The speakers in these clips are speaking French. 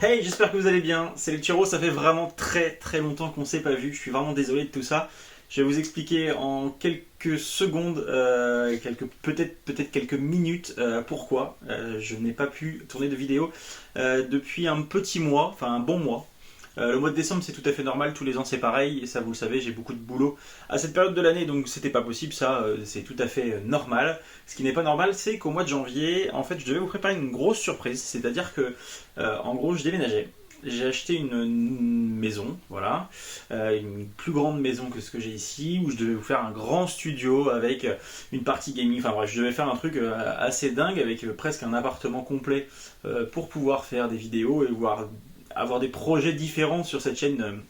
Hey, j'espère que vous allez bien, c'est Lecturo, ça fait vraiment très longtemps qu'on s'est pas vu, je suis vraiment désolé de tout ça. Je vais vous expliquer en quelques secondes, peut-être quelques minutes, pourquoi je n'ai pas pu tourner de vidéo depuis un petit mois, enfin un bon mois. Le mois de décembre c'est tout à fait normal, tous les ans c'est pareil, et ça vous le savez, j'ai beaucoup de boulot à cette période de l'année, donc c'était pas possible, ça c'est tout à fait normal. Ce qui n'est pas normal, c'est qu'au mois de janvier, en fait je devais vous préparer une grosse surprise, c'est-à-dire que en gros je déménageais. J'ai acheté une maison, voilà, une plus grande maison que ce que j'ai ici, où je devais vous faire un grand studio avec une partie gaming, enfin bref, je devais faire un truc assez dingue avec presque un appartement complet pour pouvoir faire des vidéos et voir avoir des projets différents sur cette chaîne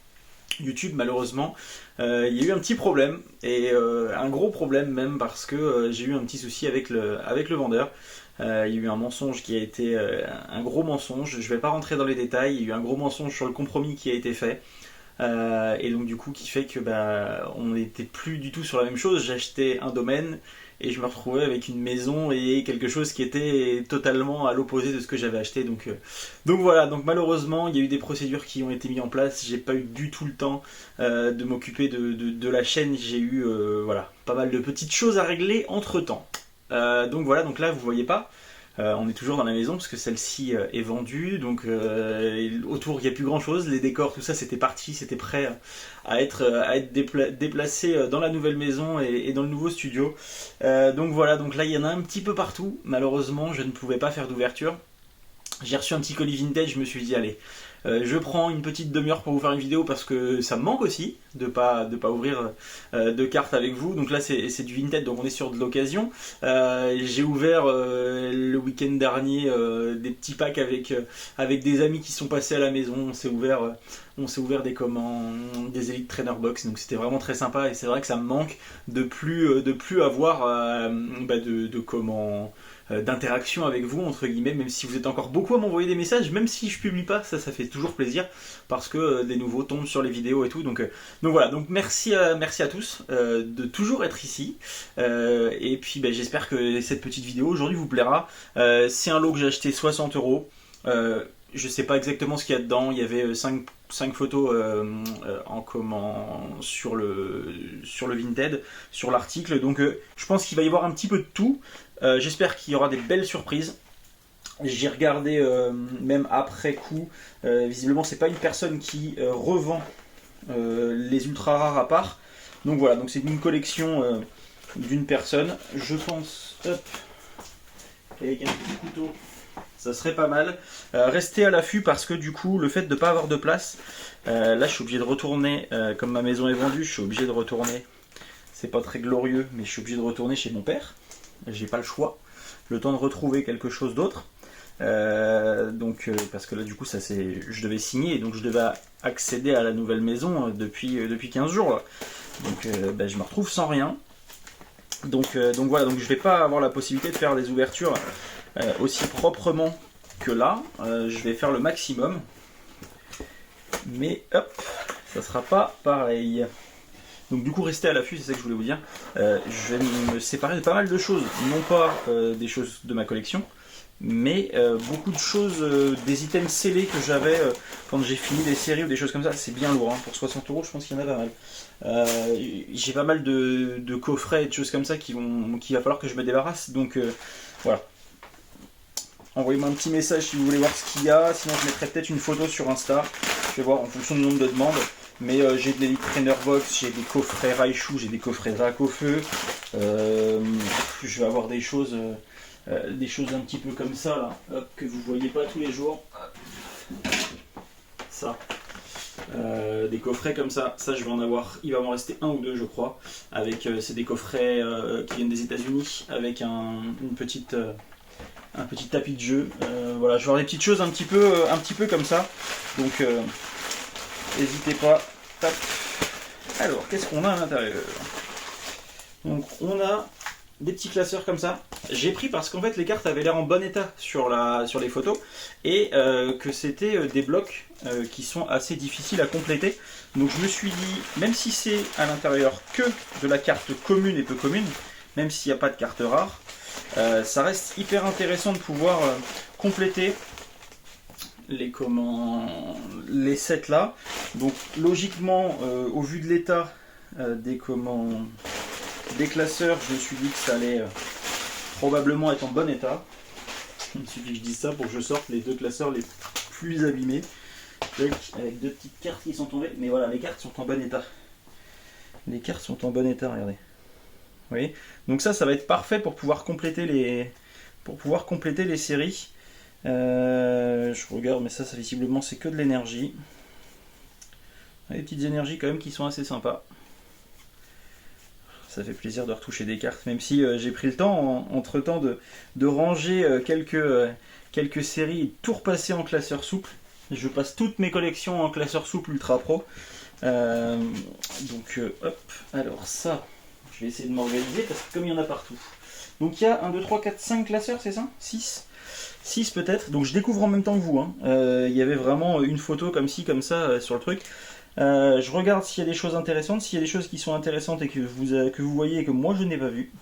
YouTube. Malheureusement il y a eu un petit problème et un gros problème même parce que j'ai eu un petit souci avec le vendeur. Il y a eu un mensonge qui a été un gros mensonge, je vais pas rentrer dans les détails, il y a eu un gros mensonge sur le compromis qui a été fait. Et donc du coup qui fait que on n'était plus du tout sur la même chose. J'ai acheté un domaine et je me retrouvais avec une maison et quelque chose qui était totalement à l'opposé de ce que j'avais acheté. Donc voilà, donc malheureusement il y a eu des procédures qui ont été mises en place. J'ai pas eu du tout le temps de m'occuper de la chaîne. J'ai eu voilà, pas mal de petites choses à régler entre temps. Donc voilà, donc là vous voyez pas. On est toujours dans la maison parce que celle-ci est vendue, donc autour il n'y a plus grand chose, les décors, tout ça c'était parti, c'était prêt à être déplacé dans la nouvelle maison et dans le nouveau studio. Donc voilà, donc là il y en a un petit peu partout, malheureusement je ne pouvais pas faire d'ouverture. J'ai reçu un petit colis vintage, je me suis dit allez, je prends une petite demi-heure pour vous faire une vidéo parce que ça me manque aussi de pas ouvrir de cartes avec vous. Donc là c'est du vintage, donc on est sur de l'occasion. J'ai ouvert le week-end dernier des petits packs avec des amis qui sont passés à la maison. On s'est ouvert des Elite Trainer Box, donc c'était vraiment très sympa et c'est vrai que ça me manque de plus avoir d'interaction avec vous entre guillemets, même si vous êtes encore beaucoup à m'envoyer des messages, même si je publie pas, ça fait toujours plaisir parce que des nouveaux tombent sur les vidéos et tout, donc voilà, donc merci à tous de toujours être ici et puis j'espère que cette petite vidéo aujourd'hui vous plaira. C'est un lot que j'ai acheté 60€. Je sais pas exactement ce qu'il y a dedans, il y avait 5 photos sur le Vinted, sur l'article, donc je pense qu'il va y avoir un petit peu de tout. J'espère qu'il y aura des belles surprises. J'ai regardé même après coup, visiblement c'est pas une personne qui revend les ultra rares à part, donc voilà, donc c'est une collection d'une personne, je pense, hop, avec un petit couteau. Ça serait pas mal. Restez à l'affût parce que du coup, le fait de ne pas avoir de place, là je suis obligé de retourner, comme ma maison est vendue, je suis obligé de retourner. C'est pas très glorieux, mais je suis obligé de retourner chez mon père. J'ai pas le choix. Le temps de retrouver quelque chose d'autre. Parce que là du coup, je devais signer, donc je devais accéder à la nouvelle maison depuis 15 jours. Là. Donc je me retrouve sans rien. Donc voilà, donc je vais pas avoir la possibilité de faire des ouvertures aussi proprement que là. Je vais faire le maximum, mais hop, ça sera pas pareil. Donc du coup restez à l'affût, c'est ça que je voulais vous dire. Je vais me séparer de pas mal de choses, non pas des choses de ma collection, mais beaucoup de choses, des items scellés que j'avais quand j'ai fini des séries ou des choses comme ça. C'est bien lourd, hein. Pour 60€, je pense qu'il y en a pas mal. J'ai pas mal de coffrets et de choses comme ça qu'il va falloir que je me débarrasse, donc voilà. Envoyez-moi un petit message si vous voulez voir ce qu'il y a, sinon je mettrai peut-être une photo sur Insta, je vais voir en fonction du nombre de demandes. Mais j'ai de l'Elite Trainer Box, j'ai des coffrets Raichu, j'ai des coffrets Dracofeu, je vais avoir des choses un petit peu comme ça là, hop, que vous voyez pas tous les jours. Ça. Des coffrets comme ça je vais en avoir, il va m'en rester un ou deux je crois, avec c'est des coffrets qui viennent des États-Unis avec un petit tapis de jeu. Voilà, je vais avoir des petites choses un petit peu comme ça, donc n'hésitez pas. Hop. Alors, qu'est-ce qu'on a à l'intérieur? Donc, on a des petits classeurs comme ça. J'ai pris parce qu'en fait, les cartes avaient l'air en bon état sur les photos et que c'était des blocs qui sont assez difficiles à compléter. Donc, je me suis dit, même si c'est à l'intérieur que de la carte commune et peu commune, même s'il n'y a pas de carte rare, ça reste hyper intéressant de pouvoir compléter les sets là. Donc logiquement, au vu de l'état des classeurs, je me suis dit que ça allait probablement être en bon état. Il suffit que je dise ça pour que je sorte les 2 classeurs les plus abîmés. Avec 2 petites cartes qui sont tombées. Mais voilà, les cartes sont en bon état. Les cartes sont en bon état, regardez. Vous voyez ? Donc ça va être parfait pour pouvoir compléter les séries. Je regarde, mais ça visiblement c'est que de l'énergie. Des petites énergies quand même qui sont assez sympas. Ça fait plaisir de retoucher des cartes, même si j'ai pris le temps entre temps de ranger quelques séries et tout repasser en classeur souple. Je passe toutes mes collections en classeur souple Ultra Pro. Hop, alors ça, je vais essayer de m'organiser parce que comme il y en a partout. Donc il y a 1, 2, 3, 4, 5 classeurs, c'est ça ? 6 peut-être. Donc je découvre en même temps que vous. Il y avait vraiment une photo comme ci, comme ça sur le truc. Je regarde s'il y a des choses intéressantes. S'il y a des choses qui sont intéressantes et que vous voyez et que moi je n'ai pas vu,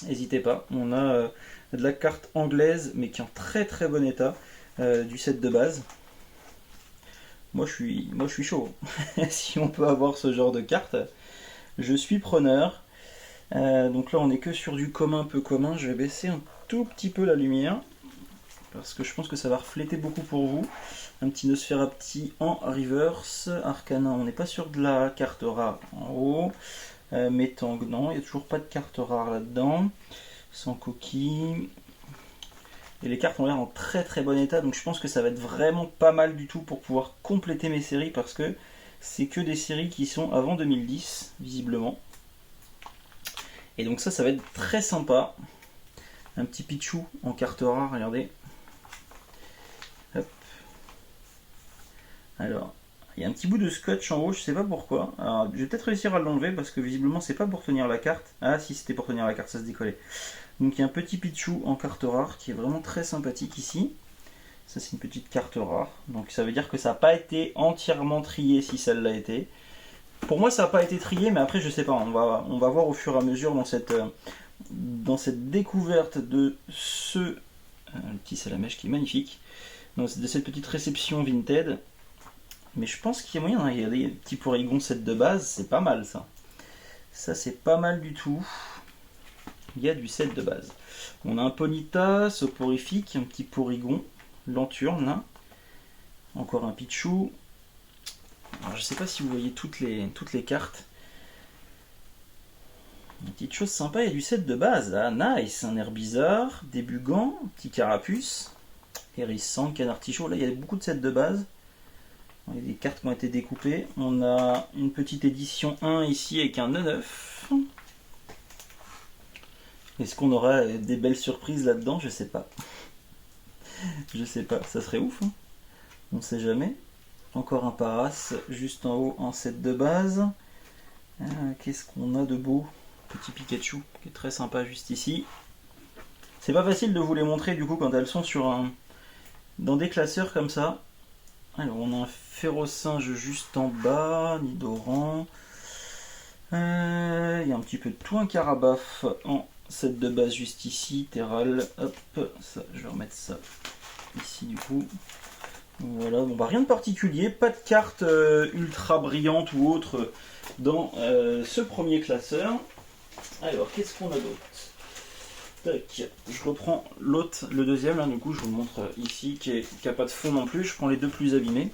n'hésitez pas. On a de la carte anglaise mais qui est en très très bon état du set de base. Moi je suis chaud. Si on peut avoir ce genre de carte, je suis preneur. Donc là on est que sur du commun, peu commun. Je vais baisser un tout petit peu la lumière parce que je pense que ça va refléter beaucoup pour vous. Un petit Nosferatu en reverse. Arcana, on n'est pas sur de la carte rare en haut. Métang, non, il n'y a toujours pas de carte rare là-dedans. Sans coquille. Et les cartes ont l'air en très très bon état, donc je pense que ça va être vraiment pas mal du tout pour pouvoir compléter mes séries parce que c'est que des séries qui sont avant 2010, visiblement. Et donc ça va être très sympa. Un petit Pichou en carte rare, regardez. Hop. Alors, il y a un petit bout de scotch en haut, je sais pas pourquoi. Alors, je vais peut-être réussir à l'enlever parce que visiblement c'est pas pour tenir la carte. Ah si, c'était pour tenir la carte, ça se décollait. Donc il y a un petit Pichou en carte rare qui est vraiment très sympathique ici. Ça c'est une petite carte rare. Donc ça veut dire que ça n'a pas été entièrement trié si ça l'a été. Pour moi ça n'a pas été trié, mais après je sais pas. On va voir au fur et à mesure dans cette découverte de ce petit salamèche qui est magnifique. De cette petite réception Vinted. Mais je pense qu'il y a moyen, il y a des petits Porygon set de base, c'est pas mal ça. Ça c'est pas mal du tout. Il y a du set de base. On a un Ponyta, soporifique, un petit Porygon, Lanturne là. Encore un Pichou. Alors je sais pas si vous voyez toutes les cartes. Une petite chose sympa, il y a du set de base là. Nice, un Herbizarre, des Bugans, un petit Carapuce, Hérissant, Canartichaud. Là il y a beaucoup de sets de base. Il y a des cartes qui ont été découpées. On a une petite édition 1 ici avec un 9. Est-ce qu'on aura des belles surprises là-dedans? Je sais pas. Je sais pas, ça serait ouf. On sait jamais. Encore un Paras juste en haut en set de base. Qu'est-ce qu'on a de beau? Petit Pikachu qui est très sympa juste ici. C'est pas facile de vous les montrer du coup quand elles sont dans des classeurs comme ça. Alors on a un Férocinge juste en bas, Nidoran. Il y a un petit peu de tout, un Carabaf en set de base juste ici, Terral. Hop, ça, je vais remettre ça ici du coup. Voilà, bon bah rien de particulier, pas de carte ultra brillante ou autre dans ce premier classeur. Alors qu'est-ce qu'on a d'autre? Tac, je reprends l'autre, le deuxième, là, du coup je vous le montre ici, qui n'a pas de fond non plus, je prends les deux plus abîmés.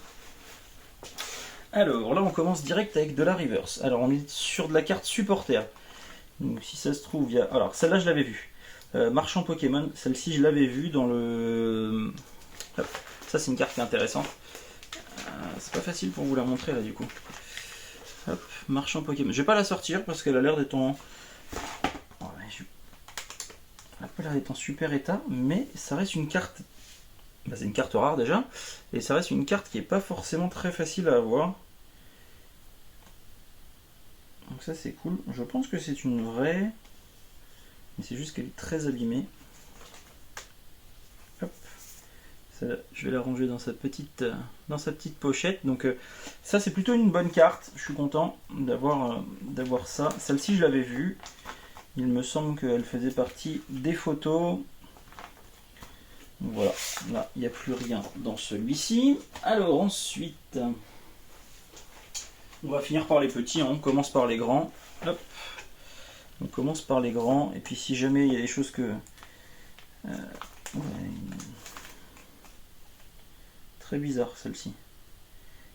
Alors là on commence direct avec de la reverse. Alors on est sur de la carte supporter. Donc si ça se trouve, il y a... Alors celle-là je l'avais vue. Marchand Pokémon, celle-ci je l'avais vue dans le... Hop. Ça c'est une carte qui est intéressante. C'est pas facile pour vous la montrer là du coup. Hop, Marchand Pokémon. Je vais pas la sortir parce qu'elle a l'air d'être en... Elle a pas l'air d'être en super état, mais ça reste une carte... Bah, c'est une carte rare déjà, et ça reste une carte qui est pas forcément très facile à avoir. Donc ça c'est cool. Je pense que c'est une vraie, mais c'est juste qu'elle est très abîmée. Hop. Je vais la ranger dans sa petite pochette. Donc ça c'est plutôt une bonne carte. Je suis content d'avoir ça. Celle-ci je l'avais vue. Il me semble qu'elle faisait partie des photos. Donc voilà, là il n'y a plus rien dans celui-ci. Alors ensuite, on va finir par les petits, hein. On commence par les grands. Hop. On commence par les grands, et puis si jamais il y a des choses que... ouais, très bizarre celle-ci.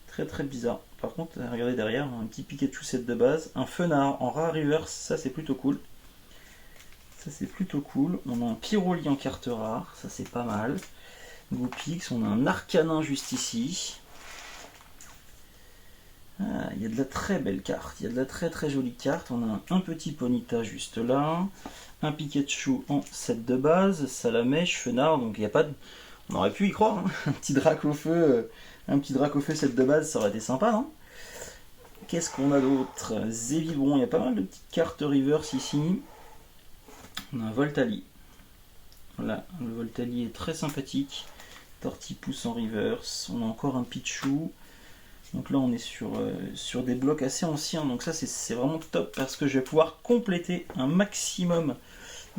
Très très bizarre. Par contre, regardez derrière, un petit Pikachu set de base. Un Fenard en rare reverse, ça c'est plutôt cool. Ça c'est plutôt cool. On a un Pyroli en carte rare, ça c'est pas mal. Goopix, on a un Arcanin juste ici. Ah, il y a de la très belle carte, il y a de la très très jolie carte. On a un petit Ponyta juste là. Un Pikachu en set de base, Salamèche, Fenard, donc il n'y a pas de... On aurait pu y croire, hein. Un petit Dracofeu, set de base, ça aurait été sympa, hein. Qu'est-ce qu'on a d'autre? Zévibron, il y a pas mal de petites cartes reverse ici. On a un Voltali. Voilà, le Voltali est très sympathique. Tortipousse en reverse. On a encore un Pichu. Donc là on est sur des blocs assez anciens, donc ça c'est vraiment top parce que je vais pouvoir compléter un maximum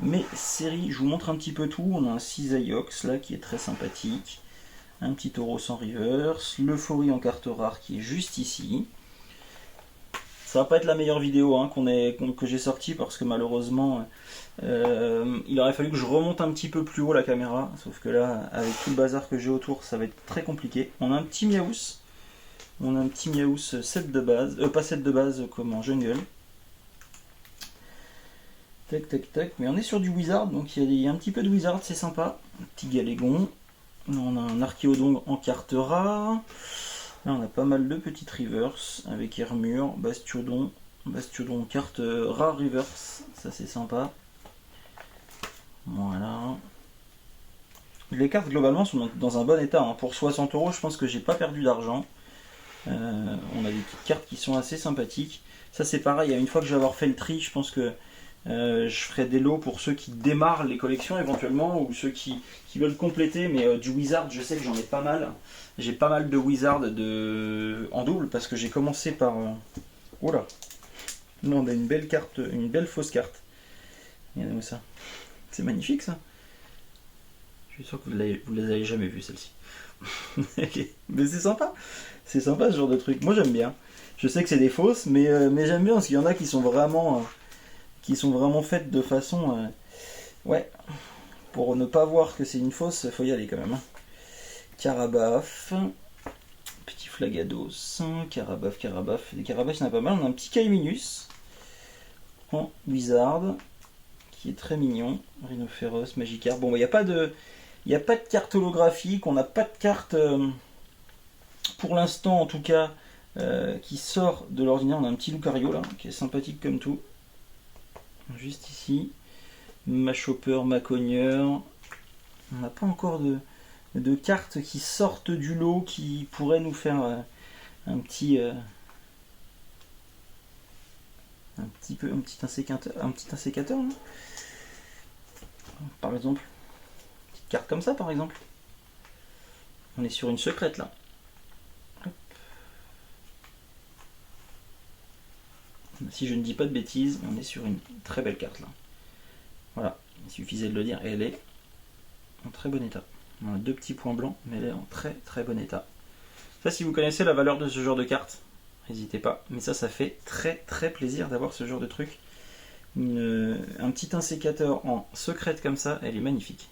mes séries. Je vous montre un petit peu tout. On a un Cisaiox là qui est très sympathique, un petit Tauros en reverse, l'Euphorie en carte rare qui est juste ici. Ça va pas être la meilleure vidéo, hein, que j'ai sortie parce que malheureusement il aurait fallu que je remonte un petit peu plus haut la caméra, sauf que là avec tout le bazar que j'ai autour ça va être très compliqué. On a un petit Miaous. On a un petit Miaous set de base, pas set de base comme en jungle. Tac tac tac, mais on est sur du wizard, donc il y a un petit peu de wizard, c'est sympa. Un petit Galégon. Là, on a un Archéodon en carte rare. Là on a pas mal de petites reverse avec Hermure, Bastiodon en carte rare reverse, ça c'est sympa. Voilà. Les cartes globalement sont dans un bon état, hein. Pour 60 €, je pense que j'ai pas perdu d'argent. On a des petites cartes qui sont assez sympathiques. Ça c'est pareil, une fois que je vais avoir fait le tri, je pense que je ferai des lots pour ceux qui démarrent les collections éventuellement, ou ceux qui veulent compléter, mais du wizard je sais que j'en ai pas mal. J'ai pas mal de wizard en double parce que j'ai commencé par... Oh là, on a une belle carte, une belle fausse carte. Regardez-moi ça. C'est magnifique ça. Je suis sûr que vous les avez jamais vues celle-ci. Mais c'est sympa ce genre de truc. Moi j'aime bien. Je sais que c'est des fausses, mais j'aime bien parce qu'il y en a qui sont vraiment faites de façon ouais, pour ne pas voir que c'est une fausse, faut y aller quand même, hein. Carabaf, petit Flagados, Carabaf, des Carabaf il y en a pas mal. On a un petit Caiminus en wizard qui est très mignon. Rhinophéros, Magikarp. Bon, il n'y a pas de carte holographique, on n'a pas de carte pour l'instant en tout cas qui sort de l'ordinaire. On a un petit Lucario là qui est sympathique comme tout, juste ici. Machopper, Macogneur. On n'a pas encore de cartes qui sortent du lot qui pourraient nous faire un petit insécateur là. Par exemple, une petite carte comme ça par exemple. On est sur une secrète là. Hop. Si je ne dis pas de bêtises, on est sur une très belle carte là. Voilà, il suffisait de le dire, et elle est en très bon état. On a deux petits points blancs, mais elle est en très très bon état. Ça, si vous connaissez la valeur de ce genre de carte, n'hésitez pas. Mais ça fait très très plaisir d'avoir ce genre de truc. Un petit insécateur en secrète comme ça, elle est magnifique.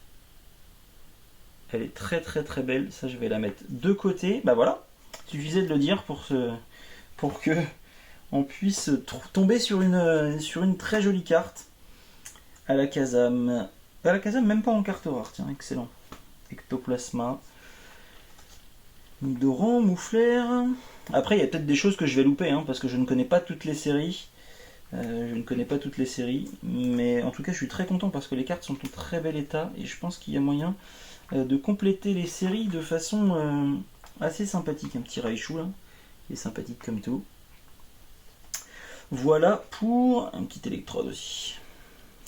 Elle est très très très belle. Ça, je vais la mettre de côté. Bah voilà, il suffisait de le dire pour que on puisse tomber sur une très jolie carte. Alakazam. Alakazam, même pas en carte rare, tiens, excellent. Ectoplasma. Nidoran, Moufleur. Après, il y a peut-être des choses que je vais louper, hein, parce que je ne connais pas toutes les séries. Mais en tout cas, je suis très content parce que les cartes sont en très bel état et je pense qu'il y a moyen de compléter les séries de façon assez sympathique. Un petit Raichu là, qui est sympathique comme tout. Voilà pour un petit électrode aussi.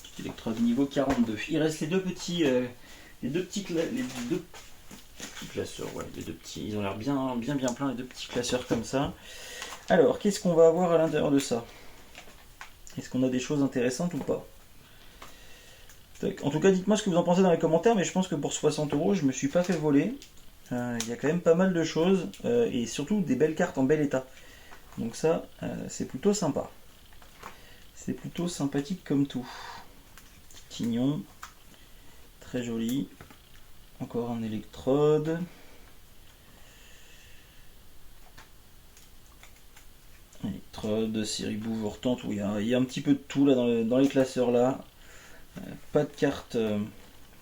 Petit électrode niveau 42. Il reste les deux petits classeurs, ouais, les deux petits, ils ont l'air bien pleins, les deux petits classeurs comme ça. Alors, qu'est-ce qu'on va avoir à l'intérieur de ça? Est-ce qu'on a des choses intéressantes ou pas? En tout cas, dites-moi ce que vous en pensez dans les commentaires, mais je pense que pour 60 €, je me suis pas fait voler. Il y a quand même pas mal de choses, et surtout des belles cartes en bel état. Donc ça, c'est plutôt sympa. C'est plutôt sympathique comme tout. Tignon, très joli. Encore un électrode. Électrode, série Bouvurtante, où il y a un petit peu de tout là dans les classeurs là. Pas de carte,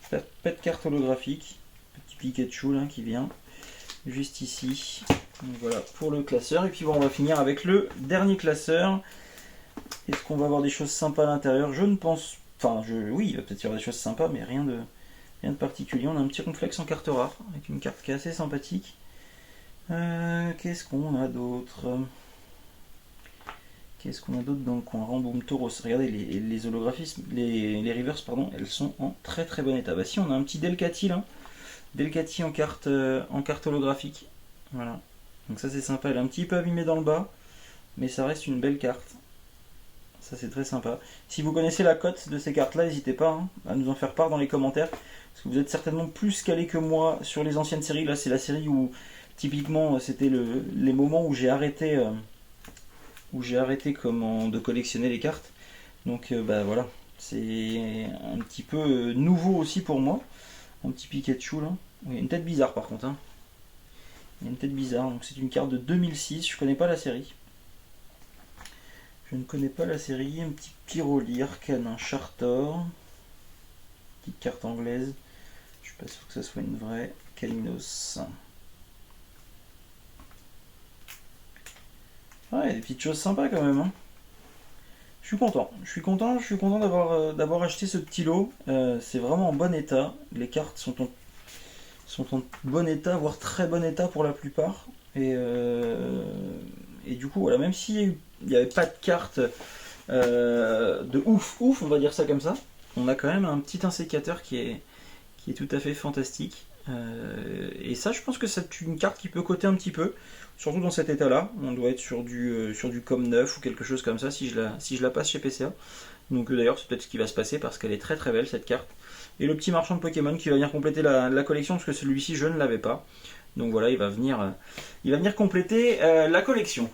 pas de carte holographique. Petit Pikachu là qui vient juste ici. Donc voilà pour le classeur. Et puis bon, on va finir avec le dernier classeur. Est-ce qu'on va avoir des choses sympas à l'intérieur? Je ne pense. Enfin, oui, il va peut-être y avoir des choses sympas, mais rien de particulier. On a un petit complexe en carte rare avec une carte qui est assez sympathique. Qu'est-ce qu'on a d'autre? Qu'est-ce qu'on a d'autre dans le coin? Ramboum Tauros. Regardez, les holographismes, les reverse, pardon, elles sont en très très bon état. Bah si, on a un petit Delcatty là. Delcatty en carte holographique. Voilà. Donc ça c'est sympa. Elle est un petit peu abîmée dans le bas, mais ça reste une belle carte. Ça c'est très sympa. Si vous connaissez la cote de ces cartes là, n'hésitez pas à nous en faire part dans les commentaires. Parce que vous êtes certainement plus calé que moi sur les anciennes séries. Là c'est la série où typiquement c'était les moments où j'ai arrêté de collectionner les cartes. Donc bah voilà, c'est un petit peu nouveau aussi pour moi. Un petit Pikachu là. Il y a une tête bizarre par contre. Hein. Il y a une tête bizarre. Donc c'est une carte de 2006. Je connais pas la série. Je ne connais pas la série. Un petit Pyrolier, Canin, Chartor. Petite carte anglaise. Je suis pas sûr que ça soit une vraie. Kalinos. Ouais, des petites choses sympas quand même. Hein. Je suis content d'avoir acheté ce petit lot. C'est vraiment en bon état. Les cartes sont en bon état, voire très bon état pour la plupart. Et du coup, voilà, même s'il n'y avait pas de cartes de ouf, on va dire ça comme ça, on a quand même un petit insécateur qui est tout à fait fantastique. Et ça, je pense que c'est une carte qui peut coter un petit peu, surtout dans cet état-là. On doit être sur du com 9 ou quelque chose comme ça si je la passe chez PCA. Donc d'ailleurs, c'est peut-être ce qui va se passer parce qu'elle est très très belle cette carte. Et le petit marchand de Pokémon qui va venir compléter la collection parce que celui-ci je ne l'avais pas. Donc voilà, il va venir compléter la collection.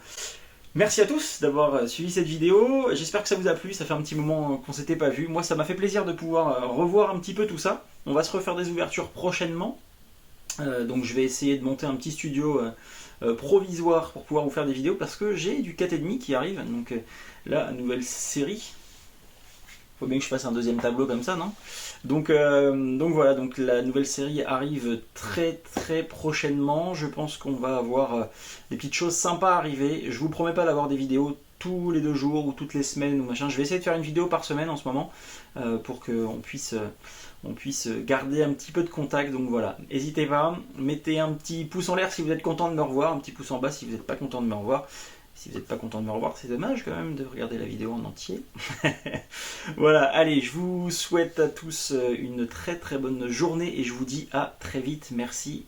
Merci à tous d'avoir suivi cette vidéo. J'espère que ça vous a plu. Ça fait un petit moment qu'on s'était pas vu. Moi, ça m'a fait plaisir de pouvoir revoir un petit peu tout ça. On va se refaire des ouvertures prochainement. Donc je vais essayer de monter un petit studio provisoire pour pouvoir vous faire des vidéos parce que j'ai du 4,5 qui arrive. Donc la nouvelle série. Faut bien que je fasse un deuxième tableau comme ça, non? Donc voilà, donc la nouvelle série arrive très très prochainement. Je pense qu'on va avoir des petites choses sympas à arriver. Je vous promets pas d'avoir des vidéos tous les 2 jours ou toutes les semaines ou machin. Je vais essayer de faire une vidéo par semaine en ce moment pour qu'on puisse garder un petit peu de contact. Donc voilà, n'hésitez pas, mettez un petit pouce en l'air si vous êtes content de me revoir, un petit pouce en bas si vous n'êtes pas content de me revoir. Si vous n'êtes pas content de me revoir, c'est dommage quand même de regarder la vidéo en entier. Voilà, allez, je vous souhaite à tous une très très bonne journée et je vous dis à très vite. Merci.